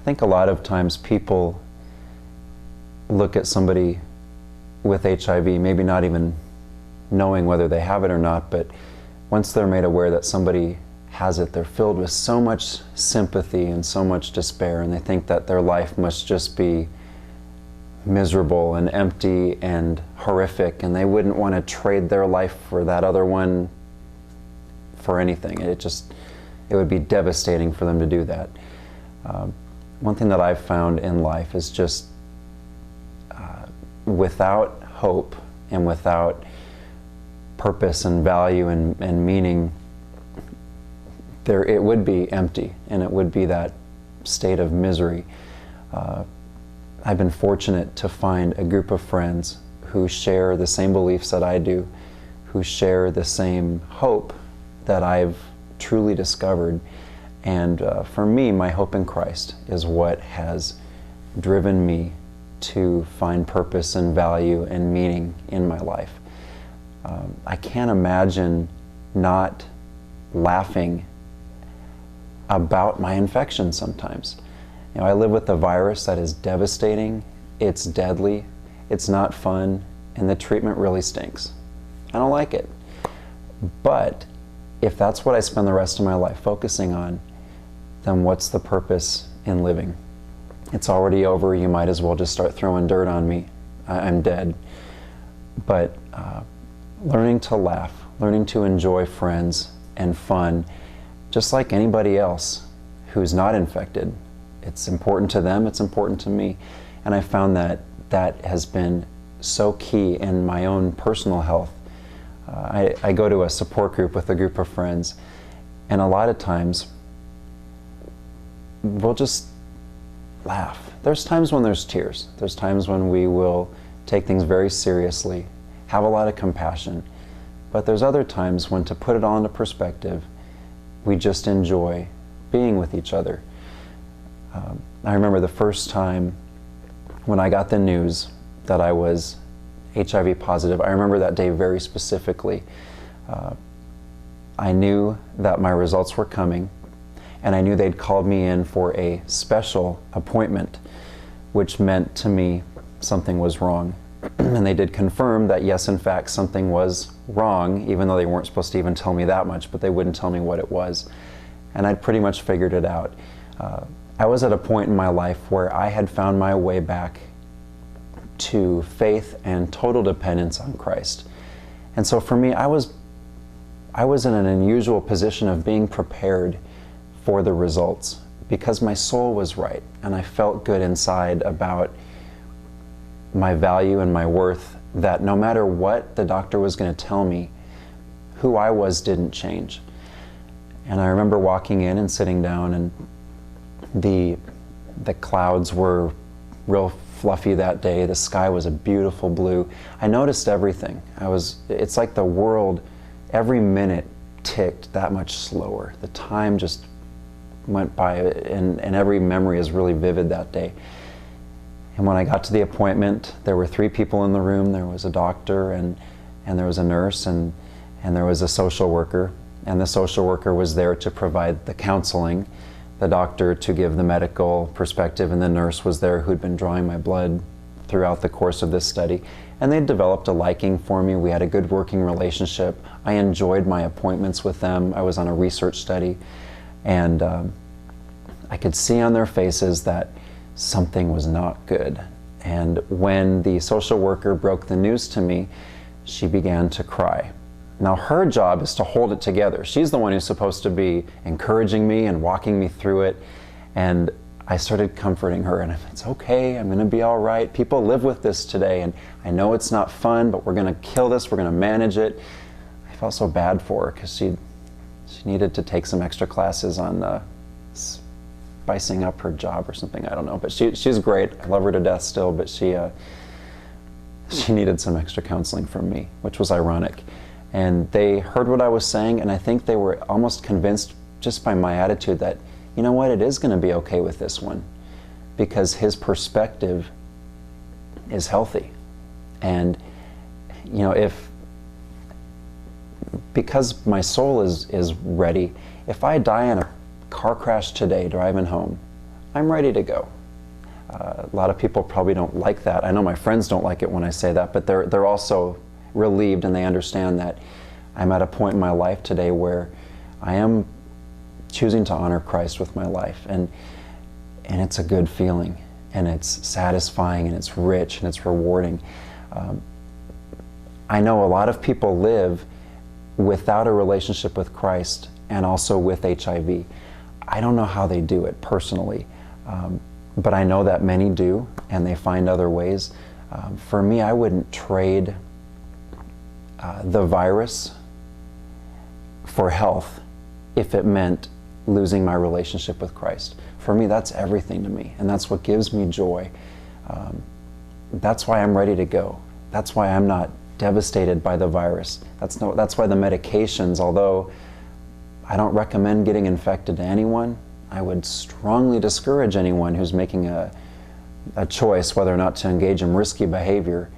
I think a lot of times people look at somebody with HIV, maybe not even knowing whether they have it or not, but once they're made aware that somebody has it, they're filled with so much sympathy and so much despair, and they think that their life must just be miserable and empty and horrific, and they wouldn't want to trade their life for that other one for anything. It would be devastating for them to do that. One thing that I've found in life is just without hope and without purpose and value and meaning, it would be empty, and it would be that state of misery. I've been fortunate to find a group of friends who share the same beliefs that I do, who share the same hope that I've truly discovered. And for me, my hope in Christ is what has driven me to find purpose and value and meaning in my life. I can't imagine not laughing about my infection sometimes. You know, I live with a virus that is devastating, it's deadly, it's not fun, and the treatment really stinks. I don't like it. But if that's what I spend the rest of my life focusing on, then what's the purpose in living? It's already over, you might as well just start throwing dirt on me. I'm dead. But learning to laugh, learning to enjoy friends and fun, just like anybody else who's not infected. It's important to them, it's important to me. And I found that that has been so key in my own personal health. I go to a support group with a group of friends, and a lot of times we'll just laugh. There's times when there's tears. There's times when we will take things very seriously, have a lot of compassion. But there's other times when, to put it all into perspective, we just enjoy being with each other. I remember the first time when I got the news that I was HIV positive. I remember that day very specifically. I knew that my results were coming, and I knew they'd called me in for a special appointment, which meant to me something was wrong. And they did confirm that yes, in fact, something was wrong, even though they weren't supposed to even tell me that much, but they wouldn't tell me what it was. And I'd pretty much figured it out. I was at a point in my life where I had found my way back to faith and total dependence on Christ. And so for me, I was in an unusual position of being prepared for the results because my soul was right, and I felt good inside about my value and my worth, that no matter what the doctor was going to tell me, who I was didn't change. And I remember walking in and sitting down, and the clouds were real fluffy that day. The sky was a beautiful blue. I noticed everything. It's like the world, every minute ticked that much slower. The time just went by, and every memory is really vivid that day. And when I got to the appointment, there were 3 people in the room. There was a doctor, and there was a nurse, and there was a social worker. And the social worker was there to provide the counseling, the doctor to give the medical perspective, and the nurse was there who'd been drawing my blood throughout the course of this study. And they developed a liking for me. We had a good working relationship. I enjoyed my appointments with them. I was on a research study, and I could see on their faces that something was not good. And when the social worker broke the news to me, she began to cry. Now, her job is to hold it together. She's the one who's supposed to be encouraging me and walking me through it. And I started comforting her, and it's okay, I'm gonna be all right. People live with this today, and I know it's not fun, but we're gonna kill this, we're gonna manage it. I felt so bad for her because she needed to take some extra classes on spicing up her job or something, I don't know. But she's great, I love her to death still, but she needed some extra counseling from me, which was ironic. And they heard what I was saying, and I think they were almost convinced just by my attitude that, you know what, it is going to be okay with this one, because his perspective is healthy. And, you know, because my soul is ready, if I die in a car crash today driving home, I'm ready to go. A lot of people probably don't like that. I know my friends don't like it when I say that, but they're also relieved, and they understand that I'm at a point in my life today where I am choosing to honor Christ with my life, and it's a good feeling, and it's satisfying, and it's rich, and it's rewarding. I know a lot of people live without a relationship with Christ and also with HIV. I don't know how they do it personally, but I know that many do, and they find other ways. For me, I wouldn't trade the virus for health if it meant losing my relationship with Christ. For me, that's everything to me, and that's what gives me joy. That's why I'm ready to go. That's why I'm not devastated by the virus. That's why the medications, although I don't recommend getting infected to anyone, I would strongly discourage anyone who's making a choice whether or not to engage in risky behavior.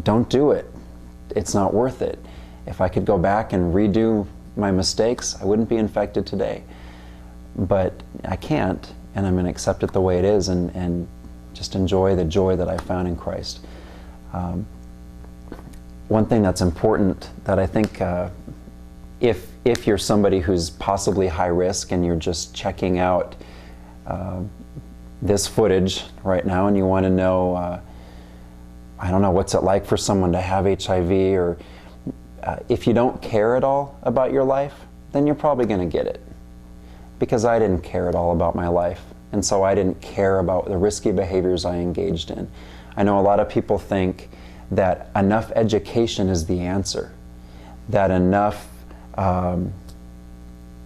Don't do it. It's not worth it. If I could go back and redo my mistakes, I wouldn't be infected today. But I can't, and I'm going to accept it the way it is, and just enjoy the joy that I found in Christ. One thing that's important that I think if you're somebody who's possibly high risk and you're just checking out this footage right now and you want to know, I don't know, what's it like for someone to have HIV, or if you don't care at all about your life, then you're probably going to get it. Because I didn't care at all about my life, and so I didn't care about the risky behaviors I engaged in. I know a lot of people think that enough education is the answer, that enough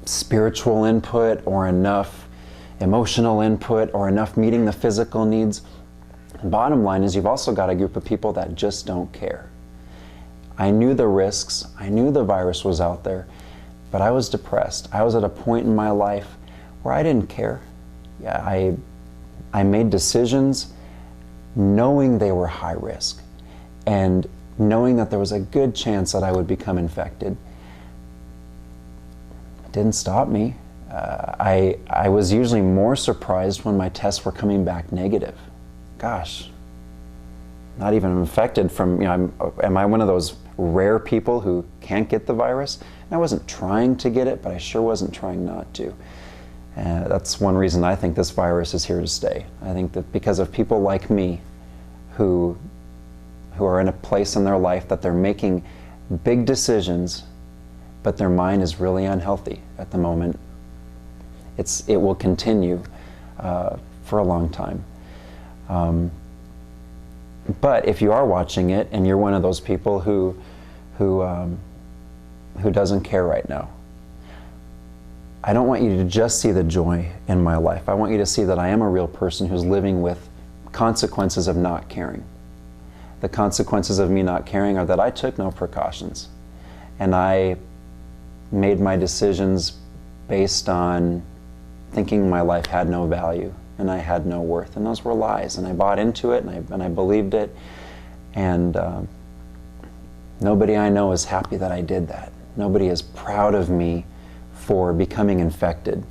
spiritual input or enough emotional input or enough meeting the physical needs. The bottom line is you've also got a group of people that just don't care. I knew the risks, I knew the virus was out there, but I was depressed. I was at a point in my life where I didn't care. Yeah, I made decisions knowing they were high risk and knowing that there was a good chance that I would become infected. It didn't stop me. I was usually more surprised when my tests were coming back negative. Gosh, not even infected from, am I one of those rare people who can't get the virus? And I wasn't trying to get it, but I sure wasn't trying not to. That's one reason I think this virus is here to stay. I think that because of people like me who are in a place in their life that they're making big decisions, but their mind is really unhealthy at the moment. It will continue for a long time. But if you are watching it and you're one of those people who doesn't care right now, I don't want you to just see the joy in my life. I want you to see that I am a real person who's living with consequences of not caring. The consequences of me not caring are that I took no precautions, and I made my decisions based on thinking my life had no value and I had no worth, and those were lies, and I bought into it, and I believed it, and nobody I know is happy that I did that. Nobody is proud of me for becoming infected.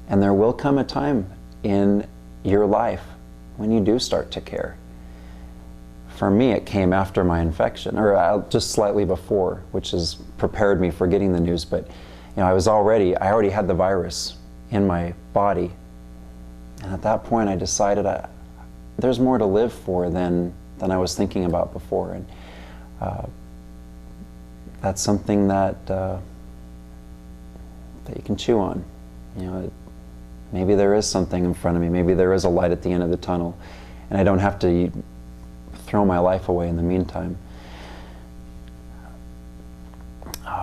And there will come a time in your life when you do start to care. For me, it came after my infection, or just slightly before, which has prepared me for getting the news. But I already had the virus in my body, and at that point, I decided there's more to live for than I was thinking about before, and that's something that you can chew on. Maybe there is something in front of me. Maybe there is a light at the end of the tunnel, and I don't have to throw my life away in the meantime.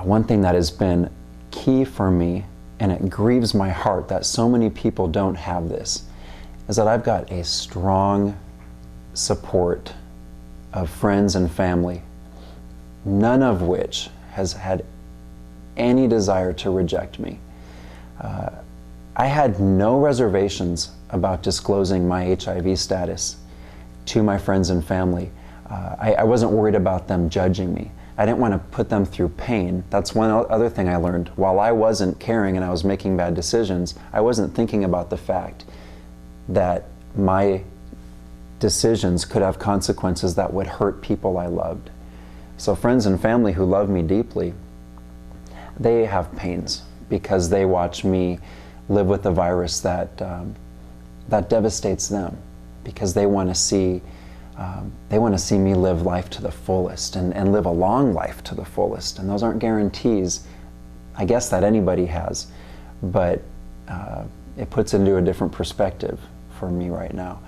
One thing that has been key for me, and it grieves my heart that so many people don't have this, is that I've got a strong support of friends and family, none of which has had any desire to reject me. I had no reservations about disclosing my HIV status to my friends and family. I wasn't worried about them judging me. I didn't want to put them through pain. That's one other thing I learned. While I wasn't caring and I was making bad decisions, I wasn't thinking about the fact that my decisions could have consequences that would hurt people I loved. So friends and family who love me deeply, they have pains because they watch me live with a virus that devastates them, because they want to see me live life to the fullest and live a long life to the fullest. And those aren't guarantees, I guess, that anybody has, but it puts it into a different perspective for me right now.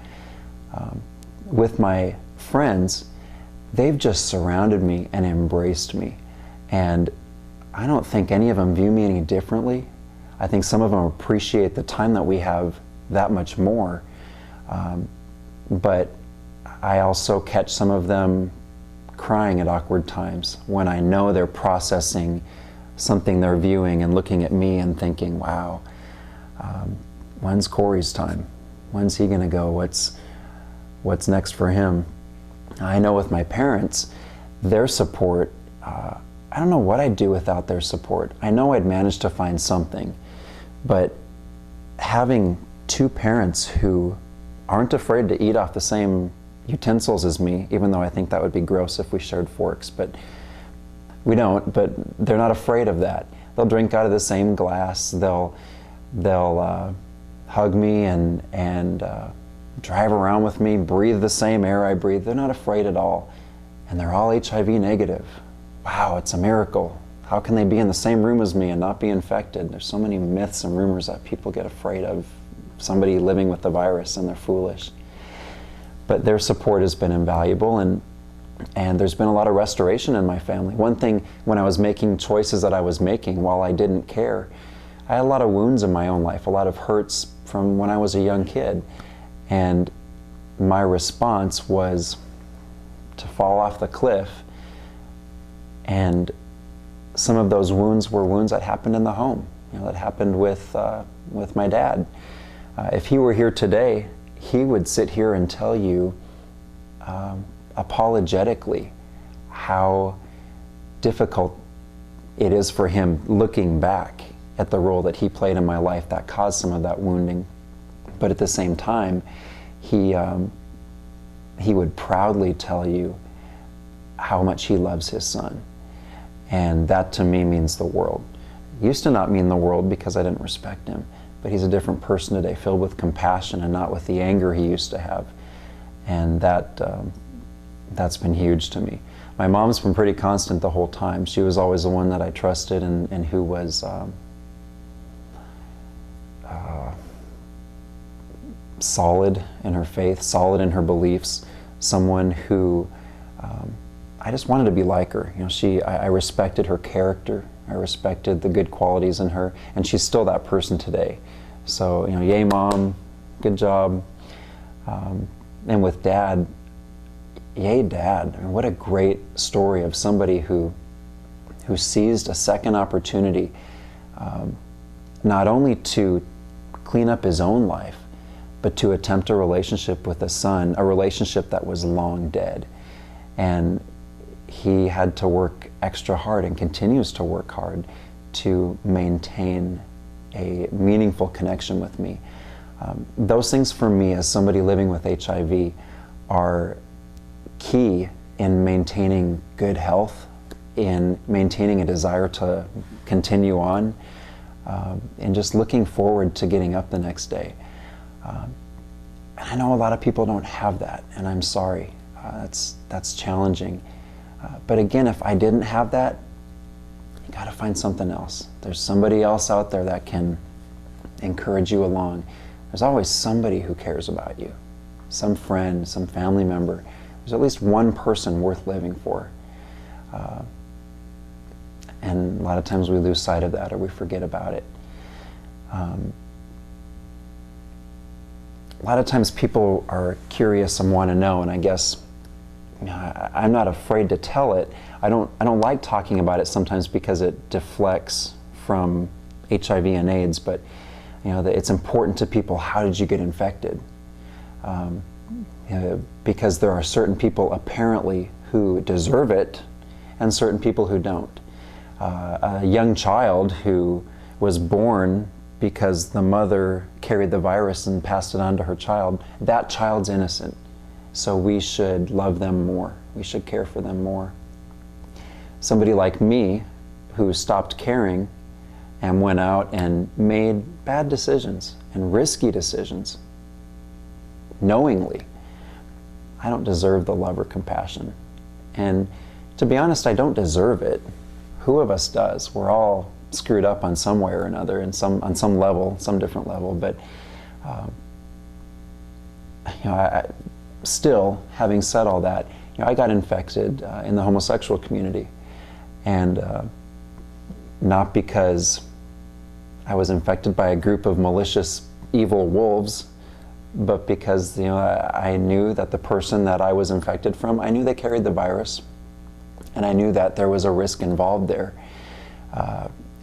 With my friends, they've just surrounded me and embraced me. And I don't think any of them view me any differently. I think some of them appreciate the time that we have that much more. But I also catch some of them crying at awkward times when I know they're processing something they're viewing and looking at me and thinking, wow, when's Cory's time? When's he gonna go? What's next for him? I know with my parents, their support, I don't know what I'd do without their support. I know I'd manage to find something, but having two parents who aren't afraid to eat off the same utensils as me, even though I think that would be gross if we shared forks, but we don't, but they're not afraid of that. They'll drink out of the same glass, they'll hug me and drive around with me, breathe the same air I breathe. They're not afraid at all. And they're all HIV negative. Wow, it's a miracle. How can they be in the same room as me and not be infected? There's so many myths and rumors that people get afraid of somebody living with the virus, and they're foolish. But their support has been invaluable, and there's been a lot of restoration in my family. One thing, when I was making choices that I was making while I didn't care, I had a lot of wounds in my own life, a lot of hurts from when I was a young kid. And my response was to fall off the cliff. And some of those wounds were wounds that happened in the home, that happened with my dad. If he were here today, he would sit here and tell you apologetically how difficult it is for him looking back at the role that he played in my life that caused some of that wounding. But at the same time, he would proudly tell you how much he loves his son. And that to me means the world. It used to not mean the world because I didn't respect him, but he's a different person today, filled with compassion and not with the anger he used to have. And that's been huge to me. My mom's been pretty constant the whole time. She was always the one that I trusted and who was solid in her faith, solid in her beliefs, someone who I just wanted to be like her. I respected her character, I respected the good qualities in her, and she's still that person today. So, yay mom, good job. And with dad, yay dad. What a great story of somebody who seized a second opportunity, not only to clean up his own life, but to attempt a relationship with a son, a relationship that was long dead. And he had to work extra hard and continues to work hard to maintain a meaningful connection with me. Those things for me, as somebody living with HIV, are key in maintaining good health, in maintaining a desire to continue on, and just looking forward to getting up the next day. And I know a lot of people don't have that, and I'm sorry. That's challenging. But again, if I didn't have that, you gotta find something else. There's somebody else out there that can encourage you along. There's always somebody who cares about you. Some friend, some family member. There's at least one person worth living for. And a lot of times we lose sight of that or we forget about it. A lot of times people are curious and want to know, and I guess I'm not afraid to tell it. I don't like talking about it sometimes because it deflects from HIV and AIDS, but it's important to people. How did you get infected? Because there are certain people apparently who deserve it and certain people who don't. A young child who was born because the mother carried the virus and passed it on to her child, that child's innocent. So we should love them more. We should care for them more. Somebody like me, who stopped caring and went out and made bad decisions and risky decisions, knowingly, I don't deserve the love or compassion. And to be honest, I don't deserve it. Who of us does? We're all screwed up on some way or another, on some level, some different level. But still, having said all that, I got infected in the homosexual community, and not because I was infected by a group of malicious, evil wolves, but because I knew that the person that I was infected from, I knew they carried the virus, and I knew that there was a risk involved there.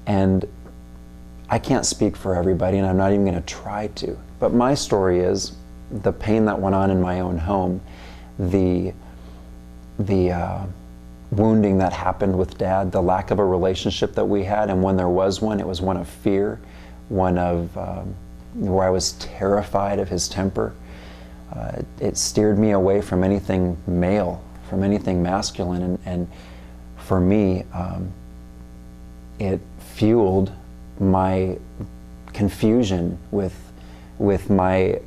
And I can't speak for everybody, and I'm not even going to try to. But my story is the pain that went on in my own home, the wounding that happened with Dad, the lack of a relationship that we had, and when there was one, it was one of fear, one of where I was terrified of his temper. It steered me away from anything male, from anything masculine, and for me, it fueled my confusion with my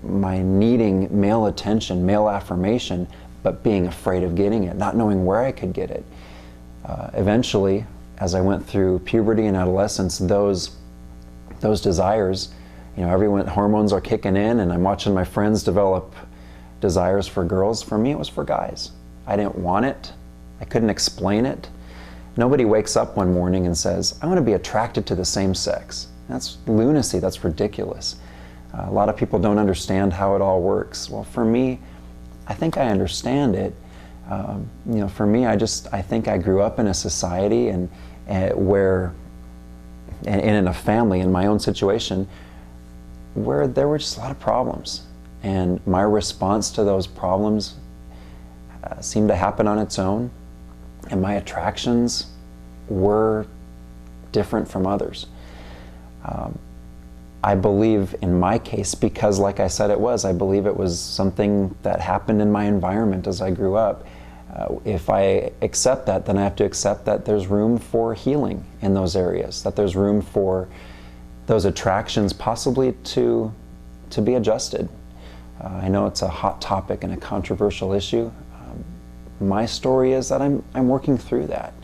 needing male attention, male affirmation, but being afraid of getting it, not knowing where I could get it. Eventually, as I went through puberty and adolescence, those desires, hormones are kicking in, and I'm watching my friends develop desires for girls. For me, it was for guys. I didn't want it. I couldn't explain it. Nobody wakes up one morning and says, I want to be attracted to the same sex. That's lunacy. That's ridiculous. A lot of people don't understand how it all works. Well, for me, I think I understand it. For me, I think I grew up in a society and in a family, in my own situation, where there were just a lot of problems. And my response to those problems seemed to happen on its own. And my attractions were different from others. I believe in my case, because like I said I believe it was something that happened in my environment as I grew up. If I accept that, then I have to accept that there's room for healing in those areas, that there's room for those attractions possibly to be adjusted. I know it's a hot topic and a controversial issue. My story is that I'm working through that,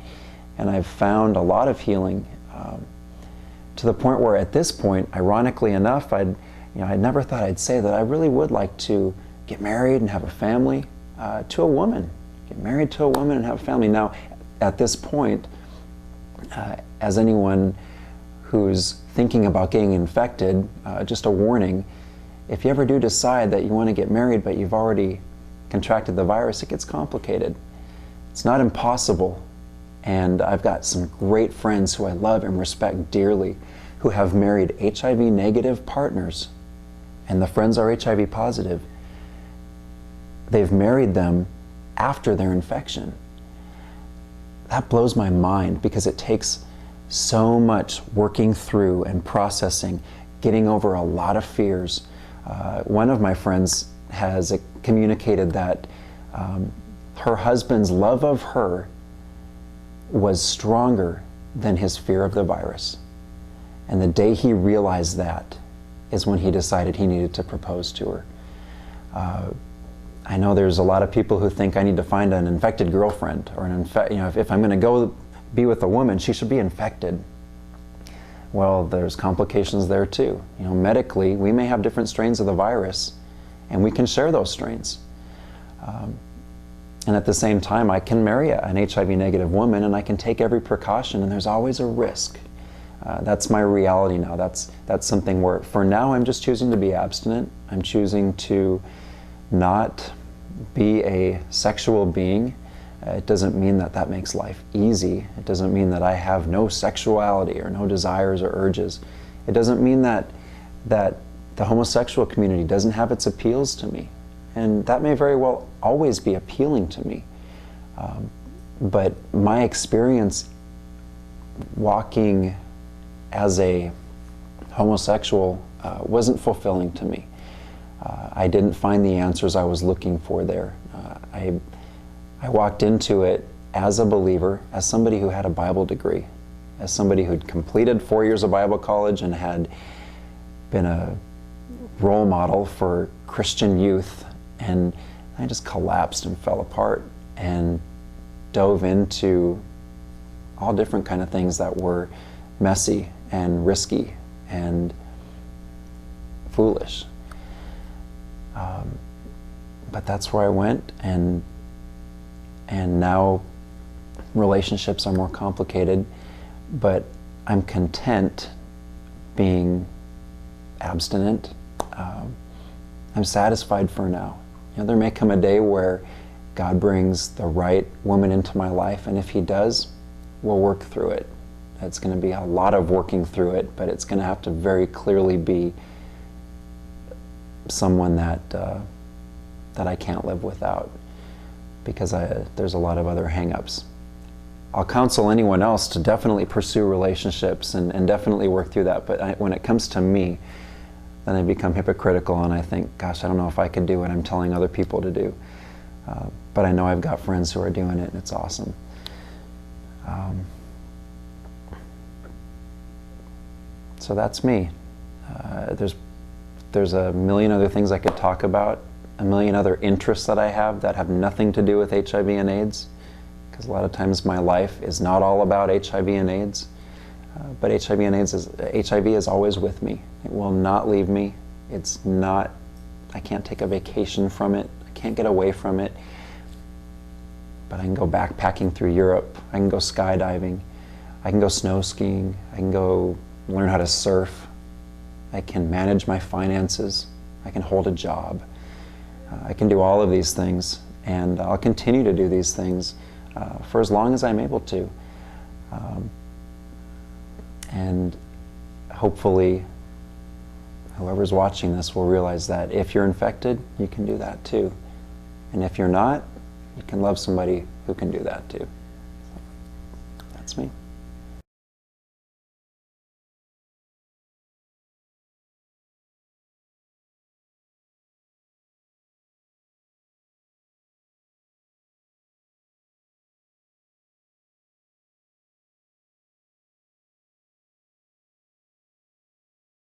and I've found a lot of healing to the point where at this point, ironically enough, I never thought I'd say that I really would like to get married and have a family to a woman. Get married to a woman and have a family. Now, at this point, as anyone who's thinking about getting infected, just a warning, if you ever do decide that you want to get married but you've already contracted the virus, it gets complicated. It's not impossible. And I've got some great friends who I love and respect dearly who have married HIV negative partners, and the friends are HIV positive. They've married them after their infection. That blows my mind because it takes so much working through and processing, getting over a lot of fears. One of my friends has communicated that her husband's love of her was stronger than his fear of the virus. And the day he realized that is when he decided he needed to propose to her. I know there's a lot of people who think I need to find an infected girlfriend, or if I'm going to go be with a woman, she should be infected. Well, there's complications there too. Medically, we may have different strains of the virus, and we can share those strains. And at the same time, I can marry an HIV negative woman, and I can take every precaution, and there's always a risk. That's my reality now. That's something where, for now, I'm just choosing to be abstinent. I'm choosing to not be a sexual being. It doesn't mean that that makes life easy. It doesn't mean that I have no sexuality or no desires or urges. It doesn't mean that the homosexual community doesn't have its appeals to me. And that may very well always be appealing to me. But my experience walking as a homosexual wasn't fulfilling to me. I didn't find the answers I was looking for there. I walked into it as a believer, as somebody who had a Bible degree, as somebody who'd completed 4 years of Bible college and had been a role model for Christian youth, and I just collapsed and fell apart and dove into all different kind of things that were messy and risky and foolish. But that's where I went, and now relationships are more complicated, but I'm content being abstinent. I'm satisfied for now. You know, there may come a day where God brings the right woman into my life, and if He does, we'll work through it. It's going to be a lot of working through it, but it's going to have to very clearly be someone that I can't live without, because there's a lot of other hang-ups. I'll counsel anyone else to definitely pursue relationships and definitely work through that, but when it comes to me, then I become hypocritical and I think, gosh, I don't know if I could do what I'm telling other people to do. But I know I've got friends who are doing it, and it's awesome. So that's me. There's a million other things I could talk about, a million other interests that I have nothing to do with HIV and AIDS, because a lot of times my life is not all about HIV and AIDS. But HIV is always with me. It will not leave me. I can't take a vacation from it. I can't get away from it. But I can go backpacking through Europe. I can go skydiving. I can go snow skiing. I can go learn how to surf. I can manage my finances. I can hold a job. I can do all of these things, and I'll continue to do these things for as long as I'm able to. And hopefully whoever's watching this will realize that if you're infected, you can do that too. And if you're not, you can love somebody who can do that too.